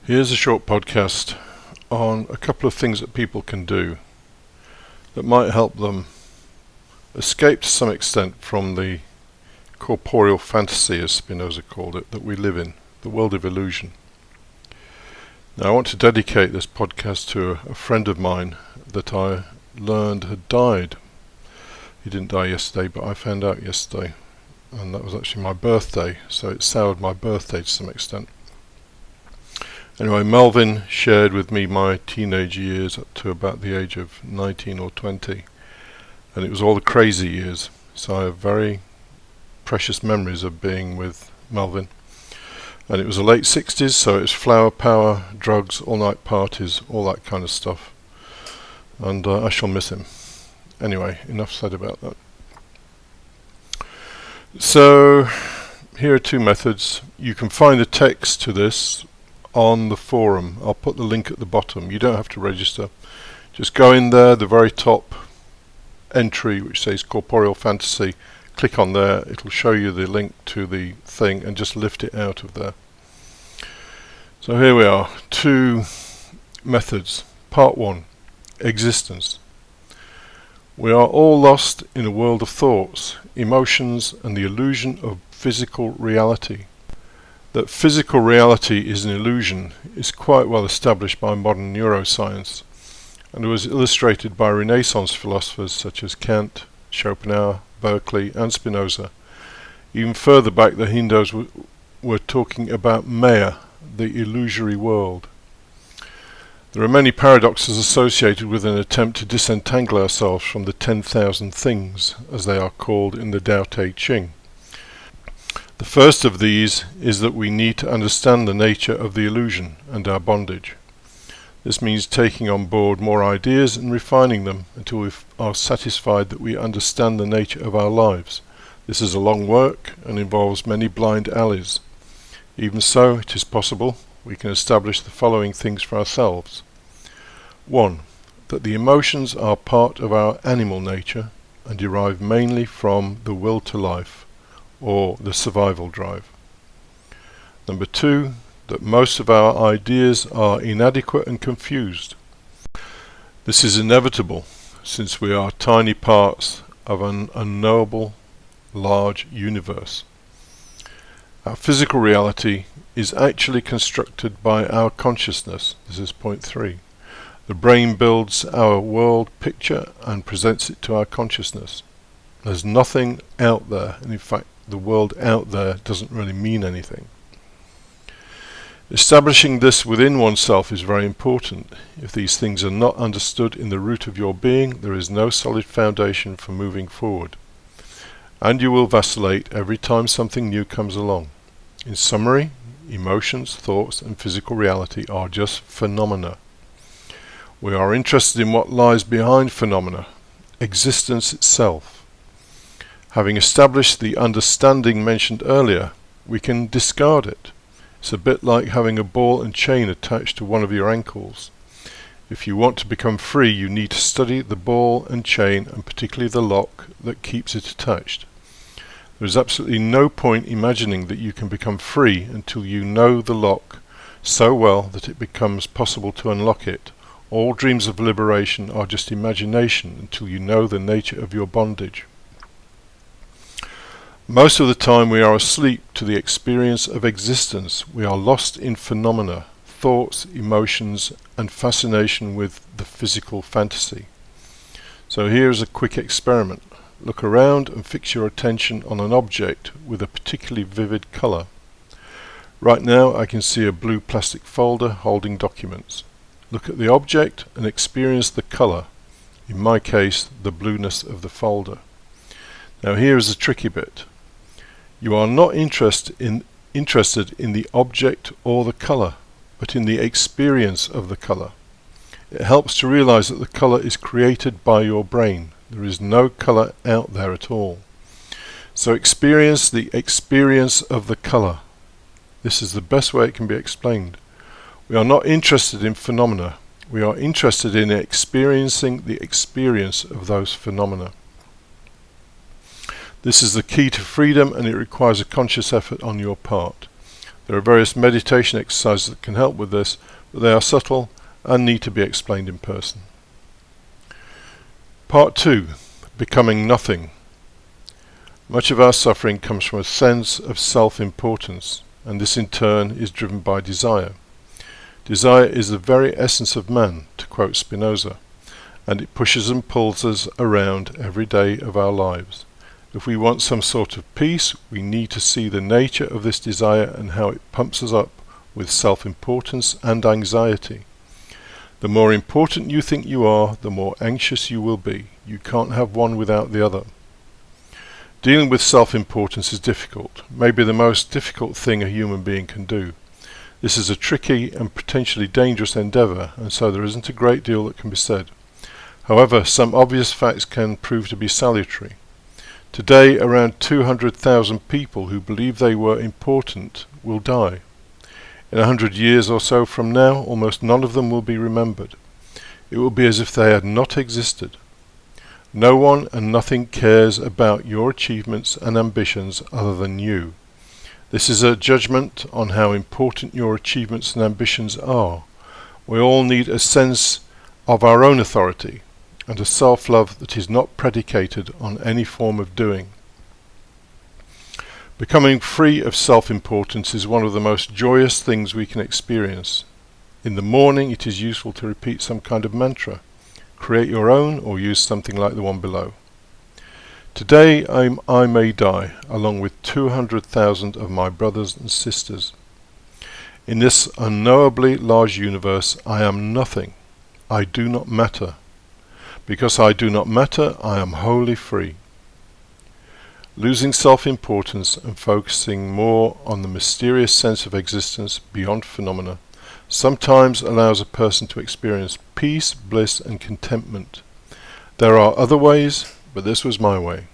Here's a short podcast on a couple of things that people can do that might help them escape to some extent from the corporeal fantasy, as Spinoza called it, that we live in, the world of illusion. Now I want to dedicate this podcast to a friend of mine that I learned had died. He didn't die yesterday, but I found out yesterday, and that was actually my birthday, so it soured my birthday to some extent. Anyway, Melvin shared with me my teenage years up to about the age of 19 or 20, and it was all the crazy years, so I have very precious memories of being with Melvin. And it was the late 60s, so it was flower power, drugs, all-night parties, all that kind of stuff, and I shall miss him. Anyway, enough said about that. So here are two methods. You can find the text to this on the forum. I'll put the link at the bottom. You don't have to register. Just go in there, the very top entry which says Corporeal Fantasy, click on there, it'll show you the link to the thing, and just lift it out of there. So here we are, two methods. Part 1, existence. We are all lost in a world of thoughts, emotions, and the illusion of physical reality. That physical reality is an illusion is quite well established by modern neuroscience, and it was illustrated by Renaissance philosophers such as Kant, Schopenhauer, Berkeley, and Spinoza. Even further back, the Hindus were talking about Maya, the illusory world. There are many paradoxes associated with an attempt to disentangle ourselves from the 10,000 things, as they are called in the Tao Te Ching. The first of these is that we need to understand the nature of the illusion and our bondage. This means taking on board more ideas and refining them until we are satisfied that we understand the nature of our lives. This is a long work and involves many blind alleys. Even so, it is possible we can establish the following things for ourselves. 1. That the emotions are part of our animal nature and derive mainly from the will to life, or the survival drive. Number 2, that most of our ideas are inadequate and confused. This is inevitable, since we are tiny parts of an unknowable, large universe. Our physical reality is actually constructed by our consciousness. This is point 3. The brain builds our world picture and presents it to our consciousness. There's nothing out there, and in fact the world out there doesn't really mean anything. Establishing this within oneself is very important. If these things are not understood in the root of your being, there is no solid foundation for moving forward, and you will vacillate every time something new comes along. In summary, emotions, thoughts, and physical reality are just phenomena. We are interested in what lies behind phenomena, existence itself. Having established the understanding mentioned earlier, we can discard it. It's a bit like having a ball and chain attached to one of your ankles. If you want to become free, you need to study the ball and chain, and particularly the lock that keeps it attached. There is absolutely no point imagining that you can become free until you know the lock so well that it becomes possible to unlock it. All dreams of liberation are just imagination until you know the nature of your bondage. Most of the time we are asleep to the experience of existence. We are lost in phenomena, thoughts, emotions, and fascination with the physical fantasy. So here is a quick experiment. Look around and fix your attention on an object with a particularly vivid colour. Right now I can see a blue plastic folder holding documents. Look at the object and experience the colour, in my case the blueness of the folder. Now here is the tricky bit. You are not interested in the object or the colour, but in the experience of the colour. It helps to realize that the colour is created by your brain. There is no colour out there at all. So experience the experience of the colour. This is the best way it can be explained. We are not interested in phenomena. We are interested in experiencing the experience of those phenomena. This is the key to freedom, and it requires a conscious effort on your part. There are various meditation exercises that can help with this, but they are subtle and need to be explained in person. Part 2. Becoming nothing. Much of our suffering comes from a sense of self-importance, and this in turn is driven by desire. Desire is the very essence of man, to quote Spinoza, and it pushes and pulls us around every day of our lives. If we want some sort of peace, we need to see the nature of this desire and how it pumps us up with self-importance and anxiety. The more important you think you are, the more anxious you will be. You can't have one without the other. Dealing with self-importance is difficult, maybe the most difficult thing a human being can do. This is a tricky and potentially dangerous endeavour, and so there isn't a great deal that can be said. However, some obvious facts can prove to be salutary. Today, around 200,000 people who believe they were important will die. In 100 years or so from now, almost none of them will be remembered. It will be as if they had not existed. No one and nothing cares about your achievements and ambitions other than you. This is a judgment on how important your achievements and ambitions are. We all need a sense of our own authority and a self-love that is not predicated on any form of doing. Becoming free of self-importance is one of the most joyous things we can experience. In the morning it is useful to repeat some kind of mantra. Create your own or use something like the one below. Today I may die, along with 200,000 of my brothers and sisters. In this unknowably large universe I am nothing. I do not matter. Because I do not matter, I am wholly free. Losing self-importance and focusing more on the mysterious sense of existence beyond phenomena sometimes allows a person to experience peace, bliss and contentment. There are other ways, but this was my way.